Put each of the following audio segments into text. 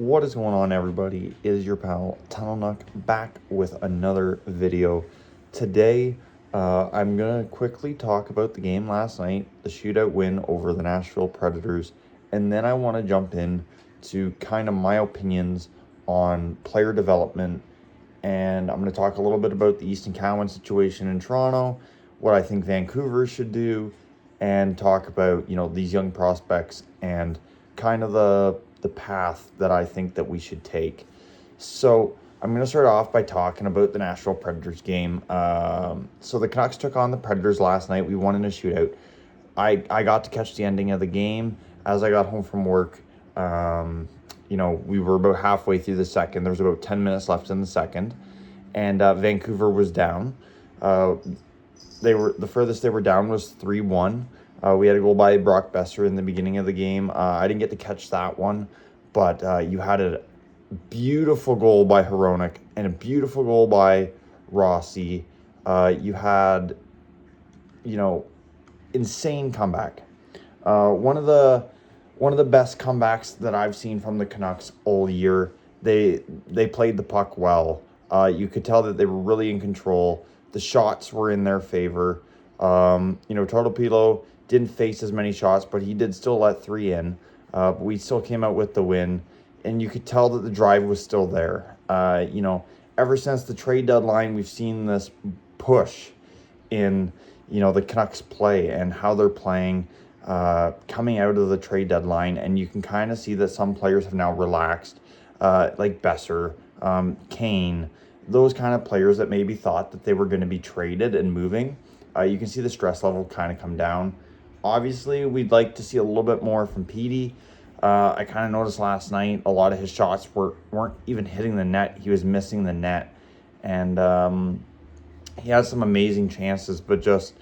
What is going on, everybody? It is your pal Tunnel Nook back with another video. Today, I'm going to quickly talk about the game last night, the shootout win over the Nashville Predators, and then I want to jump in to kind of my opinions on player development, and I'm going to talk a little bit about the Easton Cowan situation in Toronto, what I think Vancouver should do, and talk about, these young prospects and kind of the path that I think that we should take. So I'm going to start off by talking about the Nashville Predators game. So the Canucks took on the Predators last night. We won in a shootout. I got to catch the ending of the game as I got home from work. We were about halfway through the second. There was about 10 minutes left in the second, and Vancouver was down. The furthest they were down was 3-1. We had a goal by Brock Besser in the beginning of the game. I didn't get to catch that one, but you had a beautiful goal by Hronek and a beautiful goal by Rossi. You had, insane comeback. One of the best comebacks that I've seen from the Canucks all year. They played the puck well. You could tell that they were really in control. The shots were in their favor. Tortopilo didn't face as many shots, but he did still let 3 in. But we still came out with the win, and you could tell that the drive was still there. Ever since the trade deadline, we've seen this push in, the Canucks play and how they're playing coming out of the trade deadline, and you can kind of see that some players have now relaxed, like Besser, Kane, those kind of players that maybe thought that they were going to be traded and moving. You can see the stress level kind of come down. Obviously, we'd like to see a little bit more from Petey. I kind of noticed last night a lot of his shots weren't even hitting the net. He was missing the net. And he had some amazing chances, but just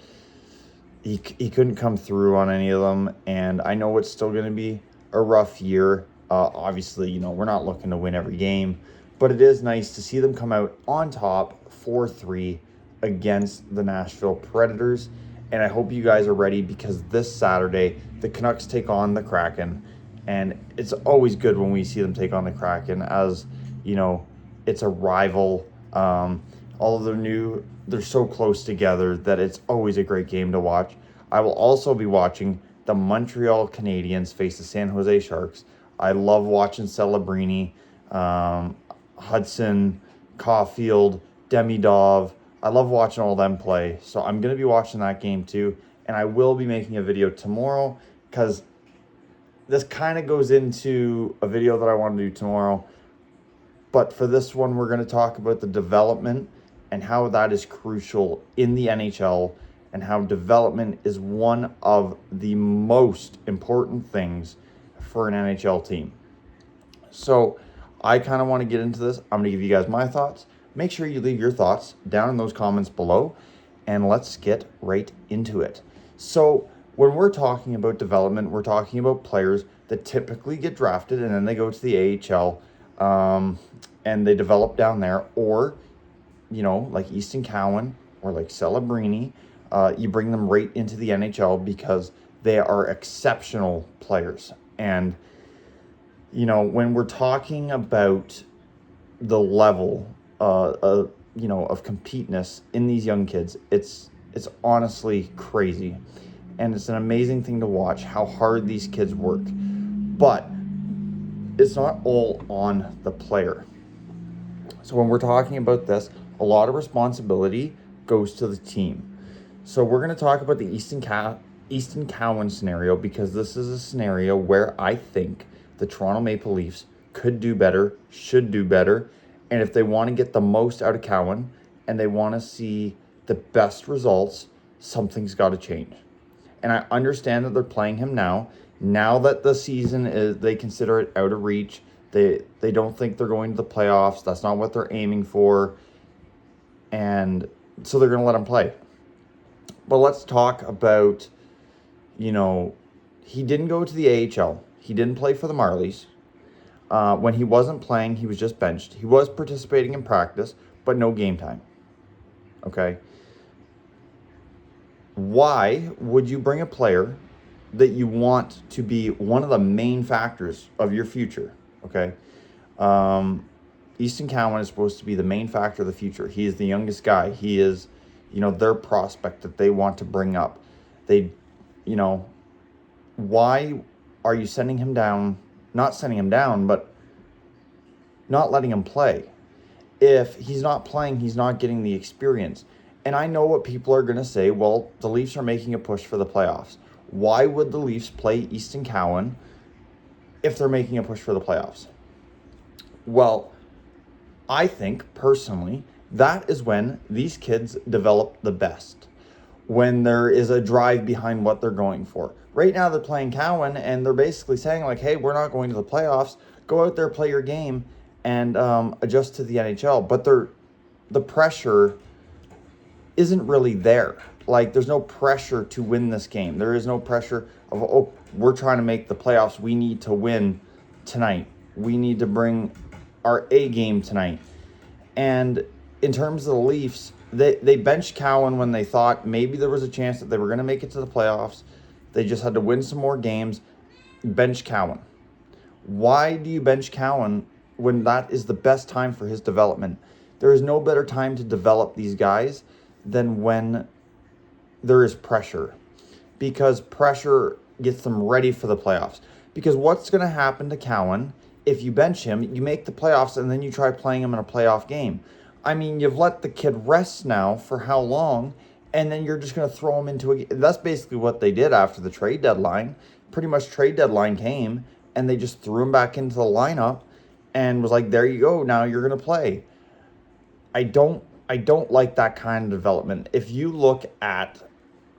he couldn't come through on any of them. And I know it's still going to be a rough year. Obviously, we're not looking to win every game, but it is nice to see them come out on top 4-3 against the Nashville Predators. And I hope you guys are ready, because this Saturday, the Canucks take on the Kraken. And it's always good when we see them take on the Kraken, as, it's a rival. Although they're so close together that it's always a great game to watch. I will also be watching the Montreal Canadiens face the San Jose Sharks. I love watching Celebrini, Hudson, Caulfield, Demidov. I love watching all them play. So I'm going to be watching that game too. And I will be making a video tomorrow, because this kind of goes into a video that I want to do tomorrow. But for this one, we're going to talk about the development and how that is crucial in the NHL, and how development is one of the most important things for an NHL team. So I kind of want to get into this. I'm going to give you guys my thoughts. Make sure you leave your thoughts down in those comments below, and let's get right into it. So when we're talking about development, we're talking about players that typically get drafted and then they go to the AHL, and they develop down there, or, like Easton Cowan or like Celebrini, you bring them right into the NHL because they are exceptional players. And, when we're talking about the level of competitiveness in these young kids, it's honestly crazy. And it's an amazing thing to watch how hard these kids work. But it's not all on the player. So when we're talking about this, a lot of responsibility goes to the team. So we're going to talk about the Easton Cowan scenario, because this is a scenario where I think the Toronto Maple Leafs could do better, should do better. And if they want to get the most out of Cowan and they want to see the best results, something's got to change. And I understand that they're playing him now that the season is, they consider it out of reach. They don't think they're going to the playoffs. That's not what they're aiming for. And so they're going to let him play. But let's talk about, he didn't go to the AHL. He didn't play for the Marlies. When he wasn't playing, he was just benched. He was participating in practice, but no game time. Okay? Why would you bring a player that you want to be one of the main factors of your future? Okay? Easton Cowan is supposed to be the main factor of the future. He is the youngest guy. He is, their prospect that they want to bring up. They, why are you sending him down? Not sending him down, but not letting him play. If he's not playing, he's not getting the experience. And I know what people are going to say. Well, the Leafs are making a push for the playoffs. Why would the Leafs play Easton Cowan if they're making a push for the playoffs? Well, I think personally that is when these kids develop the best. When there is a drive behind what they're going for. Right now they're playing Cowan and they're basically saying like, hey, we're not going to the playoffs. Go out there, play your game, and adjust to the NHL. But the pressure isn't really there. Like, there's no pressure to win this game. There is no pressure of, oh, we're trying to make the playoffs. We need to win tonight. We need to bring our A game tonight. And in terms of the Leafs, they benched Cowan when they thought maybe there was a chance that they were going to make it to the playoffs. They just had to win some more games. Bench Cowan. Why do you bench Cowan when that is the best time for his development? There is no better time to develop these guys than when there is pressure, because pressure gets them ready for the playoffs. Because what's going to happen to Cowan if you bench him? You make the playoffs and then you try playing him in a playoff game. I mean, you've let the kid rest now for how long, and then you're just going to throw him into a... That's basically what they did after the trade deadline. Pretty much trade deadline came, and they just threw him back into the lineup and was like, there you go, now you're going to play. I don't like that kind of development. If you look at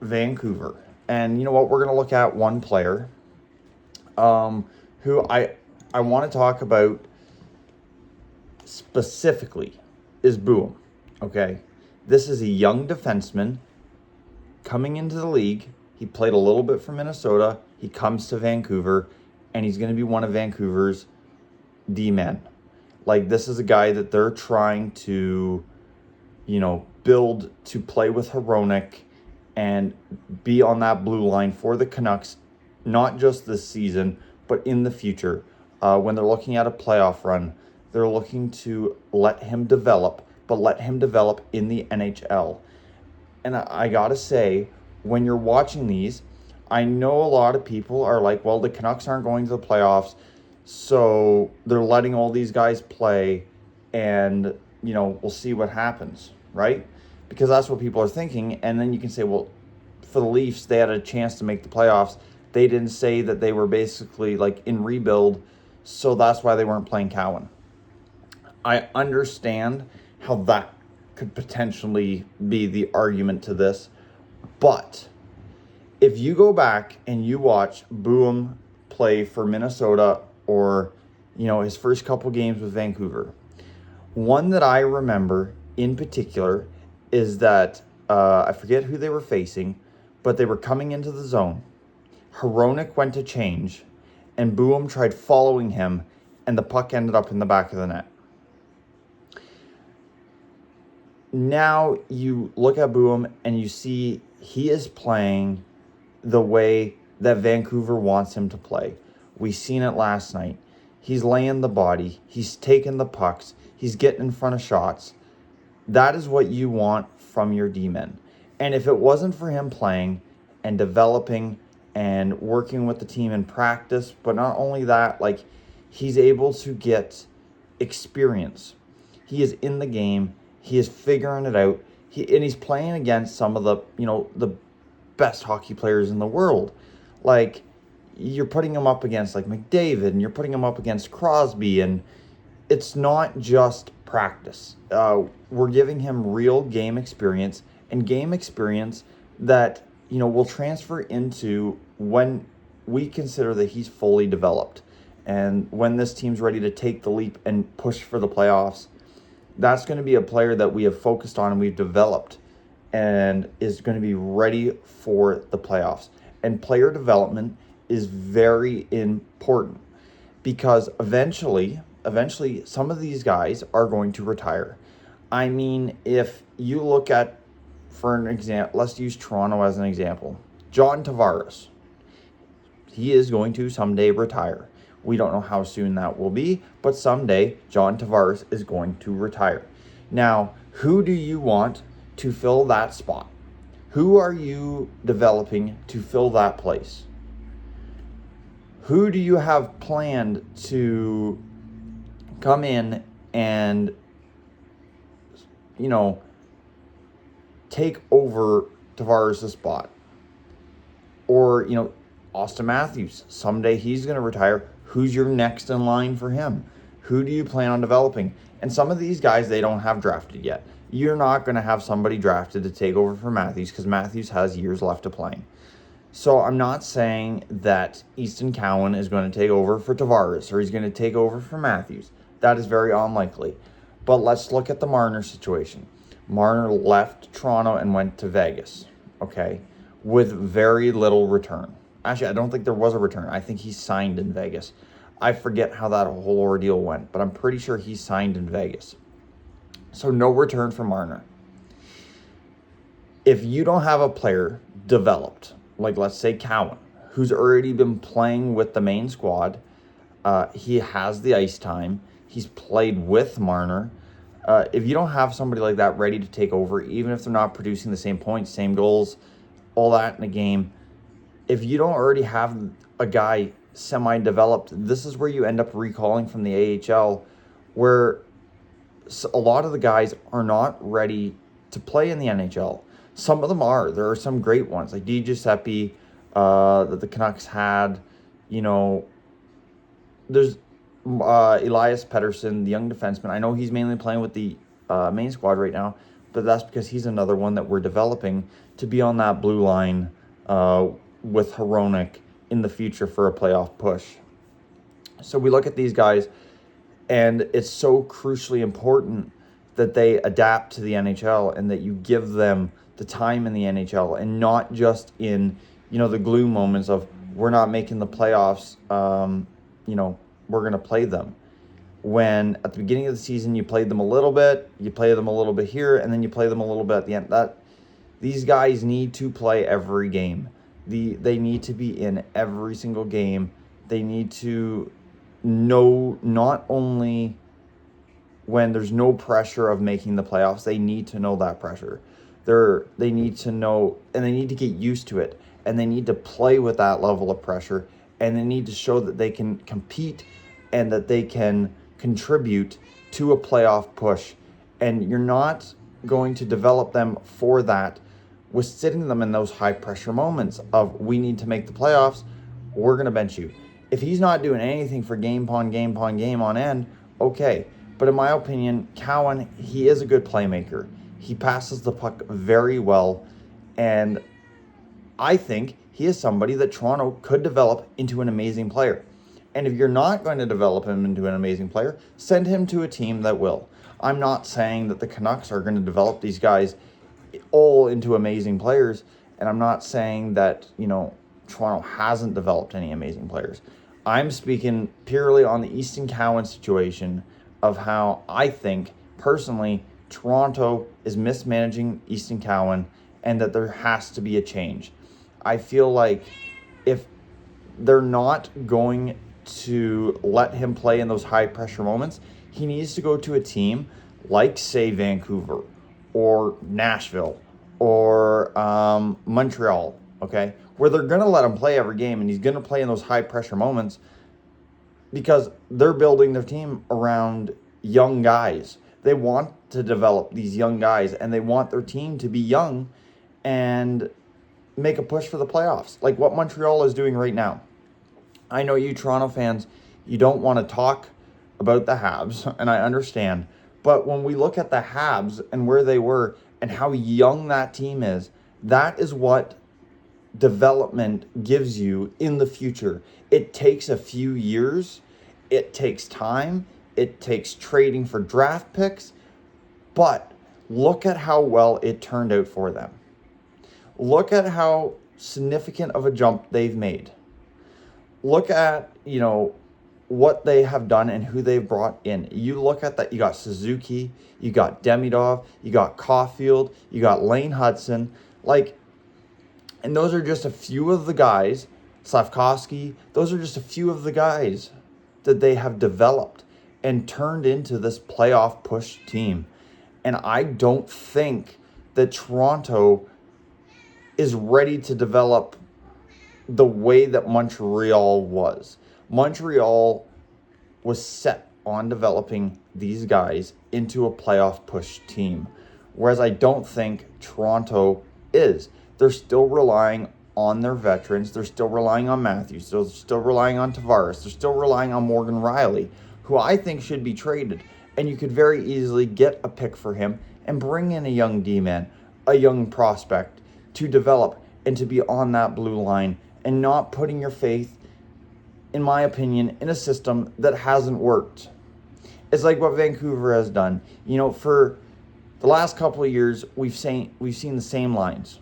Vancouver, and you know what, we're going to look at one player who I want to talk about specifically is Boom. Okay, this is a young defenseman coming into the league. He played a little bit for Minnesota. He comes to Vancouver, and he's going to be one of Vancouver's D-men. Like, this is a guy that they're trying to, build to play with Hronek and be on that blue line for the Canucks, not just this season, but in the future. When they're looking at a playoff run, they're looking to let him develop, but let him develop in the NHL. And I gotta say, when you're watching these, I know a lot of people are like, well, the Canucks aren't going to the playoffs, so they're letting all these guys play, and, we'll see what happens, right? Because that's what people are thinking. And then you can say, well, for the Leafs, they had a chance to make the playoffs. They didn't say that they were basically like in rebuild, so that's why they weren't playing Cowan. I understand how that could potentially be the argument to this, but if you go back and you watch Boom play for Minnesota, or his first couple games with Vancouver, one that I remember in particular is that I forget who they were facing, but they were coming into the zone. Hronek went to change, and Boom tried following him, and the puck ended up in the back of the net. Now you look at Boom and you see he is playing the way that Vancouver wants him to play. We seen it last night. He's laying the body. He's taking the pucks. He's getting in front of shots. That is what you want from your D-men. And if it wasn't for him playing and developing and working with the team in practice, but not only that, like, he's able to get experience. He is in the game. He is figuring it out. He's playing against some of the, the best hockey players in the world. Like, you're putting him up against like McDavid, and you're putting him up against Crosby, and it's not just practice. We're giving him real game experience, and game experience that, will transfer into when we consider that he's fully developed. And when this team's ready to take the leap and push for the playoffs, that's going to be a player that we have focused on and we've developed and is going to be ready for the playoffs. And player development is very important, because eventually some of these guys are going to retire. I mean, if you look at, for an example, let's use Toronto as an example. John Tavares. He is going to someday retire. We don't know how soon that will be, but someday John Tavares is going to retire. Now, who do you want to fill that spot? Who are you developing to fill that place? Who do you have planned to come in and, take over Tavares' spot? Or, Austin Matthews, someday he's going to retire. Who's your next in line for him? Who do you plan on developing? And some of these guys, they don't have drafted yet. You're not going to have somebody drafted to take over for Matthews because Matthews has years left to play. So I'm not saying that Easton Cowan is going to take over for Tavares or he's going to take over for Matthews. That is very unlikely. But let's look at the Marner situation. Marner left Toronto and went to Vegas, okay, with very little return. Actually, I don't think there was a return. I think he signed in Vegas. I forget how that whole ordeal went, but I'm pretty sure he signed in Vegas. So no return for Marner. If you don't have a player developed, like let's say Cowan, who's already been playing with the main squad, he has the ice time, he's played with Marner. If you don't have somebody like that ready to take over, even if they're not producing the same points, same goals, all that in a game, if you don't already have a guy semi-developed, this is where you end up recalling from the AHL, where a lot of the guys are not ready to play in the NHL. Some of them are. There are some great ones, like DiGiuseppe, that the Canucks had. There's Elias Pettersson, the young defenseman. I know he's mainly playing with the main squad right now, but that's because he's another one that we're developing to be on that blue line with Hronek in the future for a playoff push. So we look at these guys, and it's so crucially important that they adapt to the NHL and that you give them the time in the NHL and not just in, the glue moments of we're not making the playoffs, we're going to play them. When at the beginning of the season you played them a little bit, you play them a little bit here, and then you play them a little bit at the end. These guys need to play every game. They need to be in every single game. They need to know not only when there's no pressure of making the playoffs, they need to know that pressure. They need to know, and they need to get used to it, and they need to play with that level of pressure, and they need to show that they can compete and that they can contribute to a playoff push. And you're not going to develop them for that with sitting them in those high pressure moments of we need to make the playoffs, we're going to bench you. If he's not doing anything for game upon game upon game on end, okay. But in my opinion, Cowan, he is a good playmaker. He passes the puck very well, and I think he is somebody that Toronto could develop into an amazing player. And if you're not going to develop him into an amazing player, send him to a team that will. I'm not saying that the Canucks are going to develop these guys all into amazing players, and I'm not saying that, Toronto hasn't developed any amazing players. I'm speaking purely on the Easton Cowan situation of how I think, personally, Toronto is mismanaging Easton Cowan and that there has to be a change. I feel like if they're not going to let him play in those high-pressure moments, he needs to go to a team like, say, Vancouver or Nashville or Montreal, okay, where they're going to let him play every game and he's going to play in those high-pressure moments because they're building their team around young guys. They want to develop these young guys and they want their team to be young and make a push for the playoffs, like what Montreal is doing right now. I know you Toronto fans, you don't want to talk about the Habs, and I understand. But when we look at the Habs and where they were and how young that team is, that is what development gives you in the future. It takes a few years. It takes time. It takes trading for draft picks. But look at how well it turned out for them. Look at how significant of a jump they've made. Look at, what they have done and who they've brought in. You look at that, you got Suzuki, you got Demidov, you got Caulfield, you got Lane Hudson, and those are just a few of the guys, Slavkovsky, those are just a few of the guys that they have developed and turned into this playoff push team. And I don't think that Toronto is ready to develop the way that Montreal was. Montreal was set on developing these guys into a playoff push team, whereas I don't think Toronto is. They're still relying on their veterans. They're still relying on Matthews. They're still relying on Tavares. They're still relying on Morgan Riley, who I think should be traded. And you could very easily get a pick for him and bring in a young D-man, a young prospect to develop and to be on that blue line, and not putting your faith, in my opinion, in a system that hasn't worked. It's like what Vancouver has done. For the last couple of years, we've seen the same lines.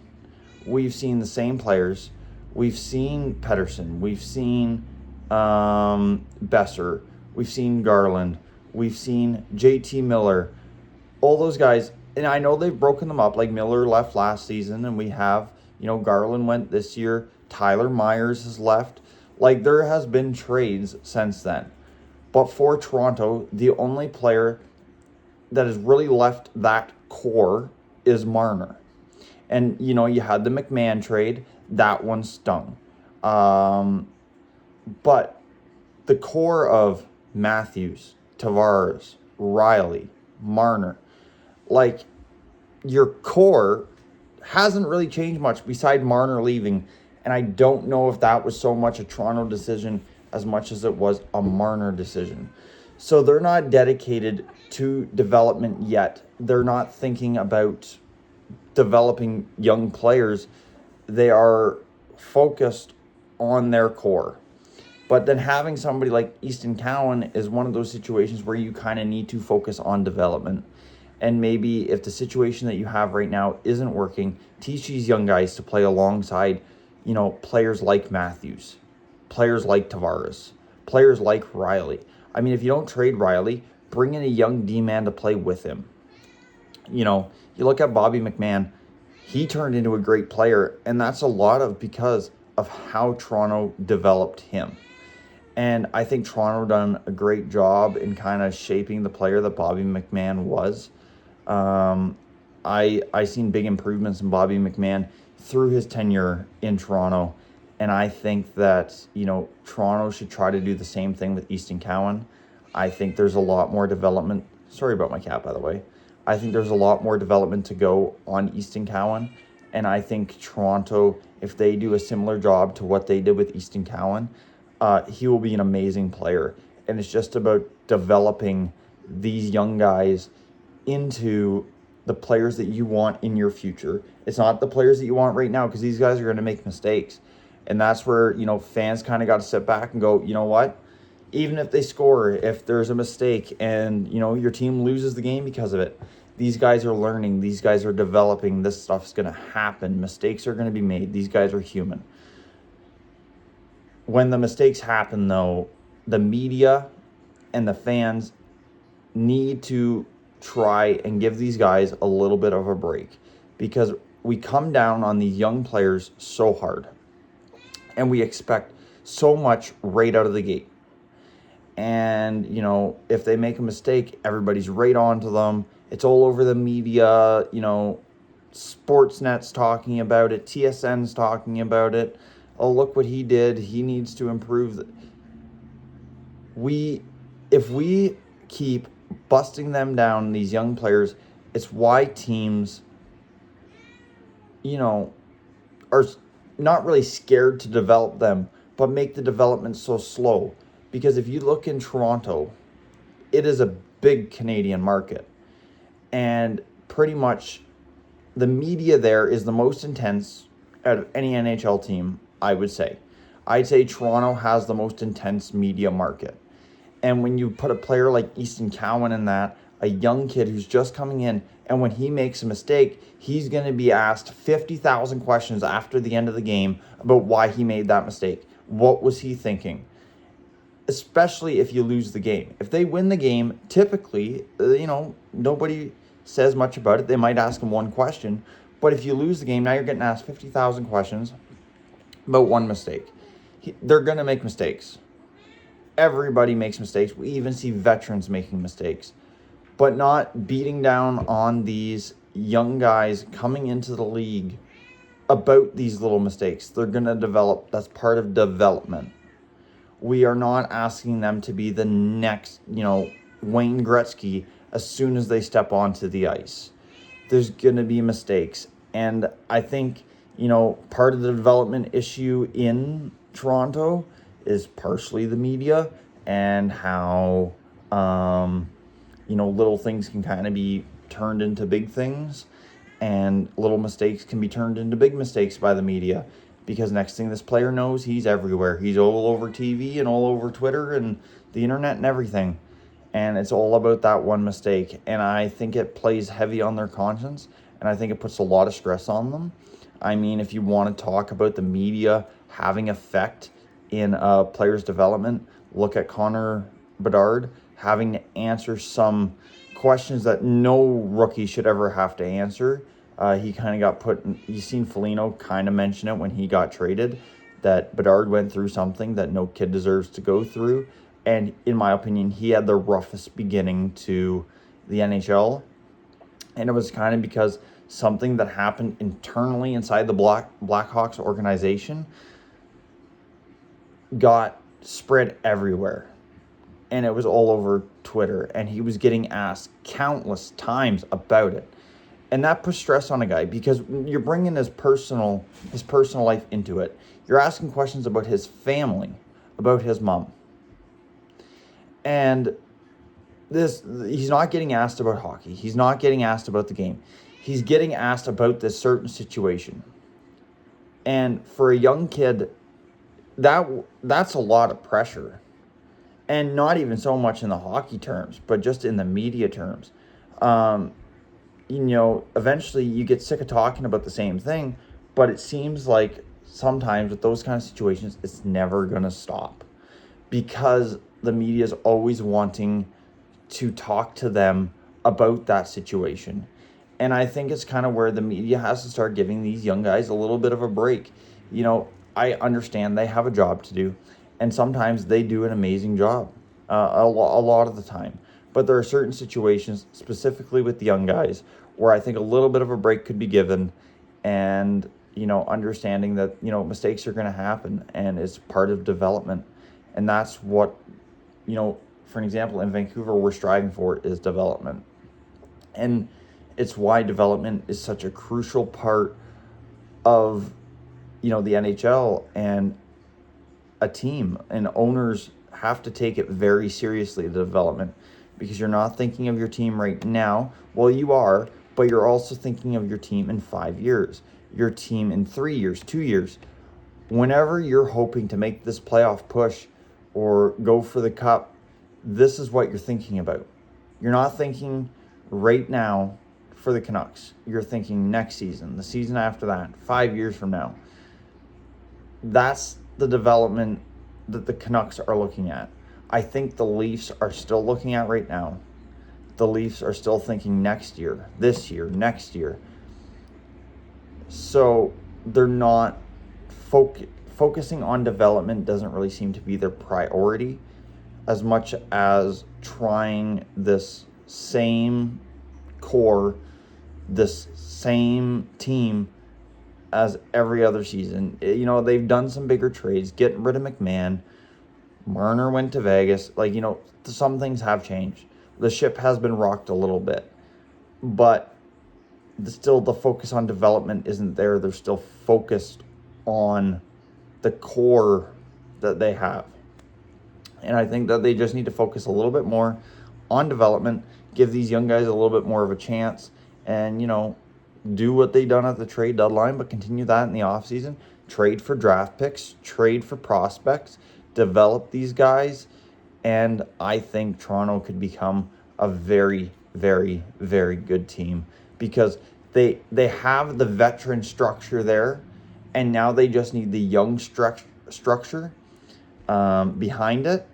We've seen the same players. We've seen Pettersson. We've seen Besser. We've seen Garland. We've seen JT Miller. All those guys. And I know they've broken them up. Like Miller left last season, and we have, Garland went this year. Tyler Myers has left. Like, there has been trades since then. But for Toronto, the only player that has really left that core is Marner. And, you had the McMahon trade. That one stung. But the core of Matthews, Tavares, Riley, Marner, like, your core hasn't really changed much beside Marner leaving. And I don't know if that was so much a Toronto decision as much as it was a Marner decision. So they're not dedicated to development yet. They're not thinking about developing young players. They are focused on their core. But then having somebody like Easton Cowan is one of those situations where you kind of need to focus on development. And maybe if the situation that you have right now isn't working, teach these young guys to play alongside, players like Matthews, players like Tavares, players like Riley. I mean, if you don't trade Riley, bring in a young D-man to play with him. You look at Bobby McMahon, he turned into a great player, and that's a lot of because of how Toronto developed him. And I think Toronto done a great job in kind of shaping the player that Bobby McMahon was. I seen big improvements in Bobby McMahon through his tenure in Toronto. And I think that, Toronto should try to do the same thing with Easton Cowan. I think there's a lot more development. Sorry about my cat, by the way. I think there's a lot more development to go on Easton Cowan. And I think Toronto, if they do a similar job to what they did with Easton Cowan, he will be an amazing player. And it's just about developing these young guys into the players that you want in your future. It's not the players that you want right now, because these guys are going to make mistakes. And that's where, fans kind of got to sit back and go, you know what? Even if they score, if there's a mistake and, your team loses the game because of it, these guys are learning. These guys are developing. This stuff's going to happen. Mistakes are going to be made. These guys are human. When the mistakes happen, though, the media and the fans need to try and give these guys a little bit of a break, because we come down on these young players so hard and we expect so much right out of the gate. And, if they make a mistake, everybody's right on to them. It's all over the media, Sportsnet's talking about it, TSN's talking about it. Oh, look what he did. He needs to improve. If we keep busting them down, these young players, it's why teams, are not really scared to develop them, but make the development so slow. Because if you look in Toronto, it is a big Canadian market. And pretty much the media there is the most intense out of any NHL team, I would say. I'd say Toronto has the most intense media market. And when you put a player like Easton Cowan in that, a young kid who's just coming in, and when he makes a mistake, he's going to be asked 50,000 questions after the end of the game about why he made that mistake. What was he thinking? Especially if you lose the game. If they win the game, typically, nobody says much about it. They might ask him one question. But if you lose the game, now you're getting asked 50,000 questions about one mistake. They're going to make mistakes. everybody makes mistakes. We even see veterans making mistakes, but not beating down on these young guys coming into the league about these little mistakes. They're going to develop. That's part of development. We are not asking them to be the next, Wayne Gretzky as soon as they step onto the ice. There's going to be mistakes. And I think, part of the development issue in Toronto is partially the media and how, little things can kind of be turned into big things, and little mistakes can be turned into big mistakes by the media, because next thing this player knows, he's everywhere. He's all over TV and all over Twitter and the internet and everything. And it's all about that one mistake. And I think it plays heavy on their conscience, and I think it puts a lot of stress on them. I mean, if you want to talk about the media having effect in a player's development, look at Connor Bedard having to answer some questions that no rookie should ever have to answer. He kind of got put in, you've seen Foligno kind of mention it when he got traded, that Bedard went through something that no kid deserves to go through. And in my opinion, he had the roughest beginning to the NHL. And it was kind of because something that happened internally inside the Blackhawks organization got spread everywhere. And it was all over Twitter. And he was getting asked countless times about it. And that puts stress on a guy, because you're bringing his personal life into it. You're asking questions about his family, about his mom. And he's not getting asked about hockey. He's not getting asked about the game. He's getting asked about this certain situation. And for a young kid, that's a lot of pressure. And not even so much in the hockey terms, but just in the media terms. Eventually you get sick of talking about the same thing, but it seems like sometimes with those kind of situations, it's never going to stop, because the media is always wanting to talk to them about that situation. And I think it's kind of where the media has to start giving these young guys a little bit of a break. I understand they have a job to do, and sometimes they do an amazing job, a lot of the time. But there are certain situations, specifically with the young guys, where I think a little bit of a break could be given, and, understanding that, mistakes are going to happen and it's part of development. And that's what, for an example, in Vancouver, we're striving for is development. And it's why development is such a crucial part of, the NHL, and a team and owners have to take it very seriously, the development, because you're not thinking of your team right now. Well, you are, but you're also thinking of your team in 5 years, your team in 3 years, 2 years. Whenever you're hoping to make this playoff push or go for the cup, this is what you're thinking about. You're not thinking right now for the Canucks. You're thinking next season, the season after that, 5 years from now. That's the development that the Canucks are looking at. I think the Leafs are still looking at right now. The Leafs are still thinking next year, this year, next year. So they're not focusing on development. Doesn't really seem to be their priority as much as trying this same core, this same team as every other season. They've done some bigger trades, getting rid of McMahon. Marner went to Vegas. Some things have changed. The ship has been rocked a little bit, but still the focus on development isn't there. They're still focused on the core that they have. And I think that they just need to focus a little bit more on development, give these young guys a little bit more of a chance, and, do what they done at the trade deadline, but continue that in the offseason. Trade for draft picks, trade for prospects, develop these guys, and I think Toronto could become a very, very, very good team, because they have the veteran structure there, and now they just need the young structure behind it,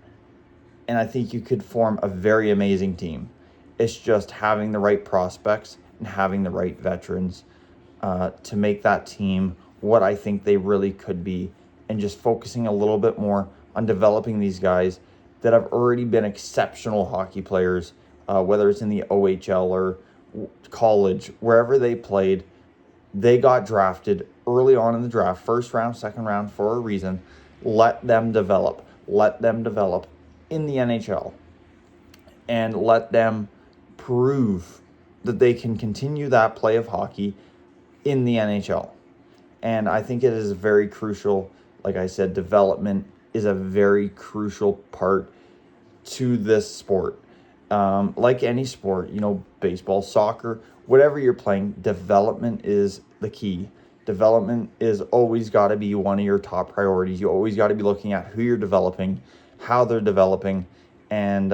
and I think you could form a very amazing team. It's just having the right prospects and having the right veterans to make that team what I think they really could be, and just focusing a little bit more on developing these guys. that have already been exceptional hockey players, whether it's in the OHL or college, wherever they played. They got drafted early on in the draft, first round, second round, for a reason. Let them develop. Let them develop in the NHL. And let them prove that they can continue that play of hockey in the NHL. And I think it is very crucial. Like I said, development is a very crucial part to this sport. Like any sport, baseball, soccer, whatever you're playing, development is the key. Development is always got to be one of your top priorities. You always got to be looking at who you're developing, how they're developing, and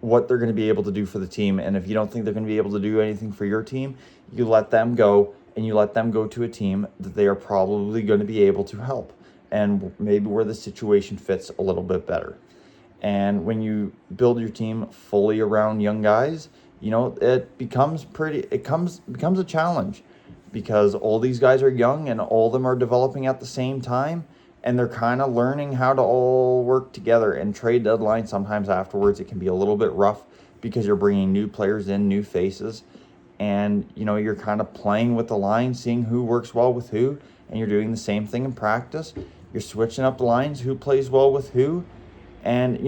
what they're going to be able to do for the team. And if you don't think they're going to be able to do anything for your team, you let them go, and you let them go to a team that they are probably going to be able to help, and maybe where the situation fits a little bit better. And when you build your team fully around young guys, it becomes a challenge, because all these guys are young and all of them are developing at the same time, and they're kind of learning how to all work together. And trade deadline, sometimes afterwards, it can be a little bit rough because you're bringing new players in, new faces, and you're kind of playing with the line, seeing who works well with who, and you're doing the same thing in practice. You're switching up the lines, who plays well with who. And,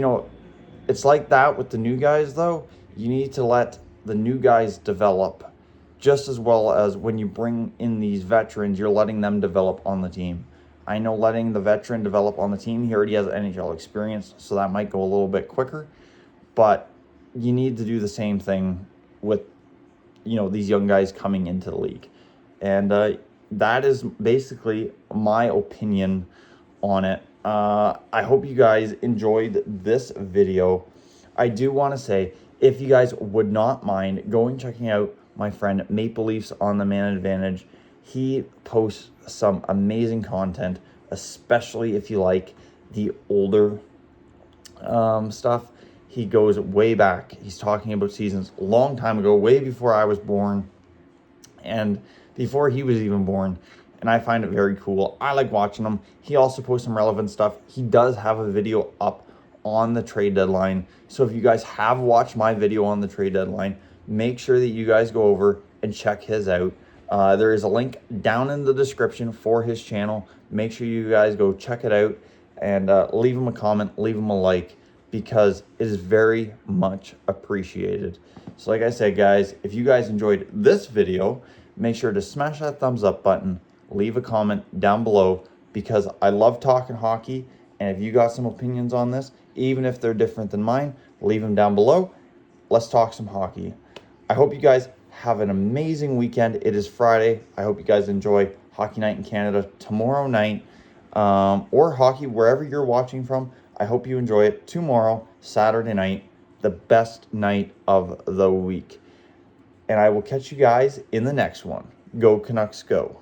it's like that with the new guys, though. You need to let the new guys develop just as well as when you bring in these veterans, you're letting them develop on the team. I know letting the veteran develop on the team, he already has NHL experience, so that might go a little bit quicker. But you need to do the same thing with, these young guys coming into the league. And that is basically my opinion on it. I hope you guys enjoyed this video. I do want to say, if you guys would not mind going checking out my friend Maple Leafs on the Man Advantage, he posts some amazing content, especially if you like the older stuff. He goes way back. He's talking about seasons a long time ago, way before I was born, and before he was even born. And I find it very cool. I like watching him. He also posts some relevant stuff. He does have a video up on the trade deadline. So if you guys have watched my video on the trade deadline, make sure that you guys go over and check his out. There is a link down in the description for his channel. Make sure you guys go check it out, and leave him a comment, leave him a like, because it is very much appreciated. So like I said, guys, if you guys enjoyed this video, make sure to smash that thumbs up button. Leave a comment down below, because I love talking hockey. And if you got some opinions on this, even if they're different than mine, leave them down below. Let's talk some hockey. I hope you guys have an amazing weekend. It is Friday. I hope you guys enjoy Hockey Night in Canada tomorrow night, or hockey wherever you're watching from. I hope you enjoy it tomorrow, Saturday night, the best night of the week. And I will catch you guys in the next one. Go Canucks, go.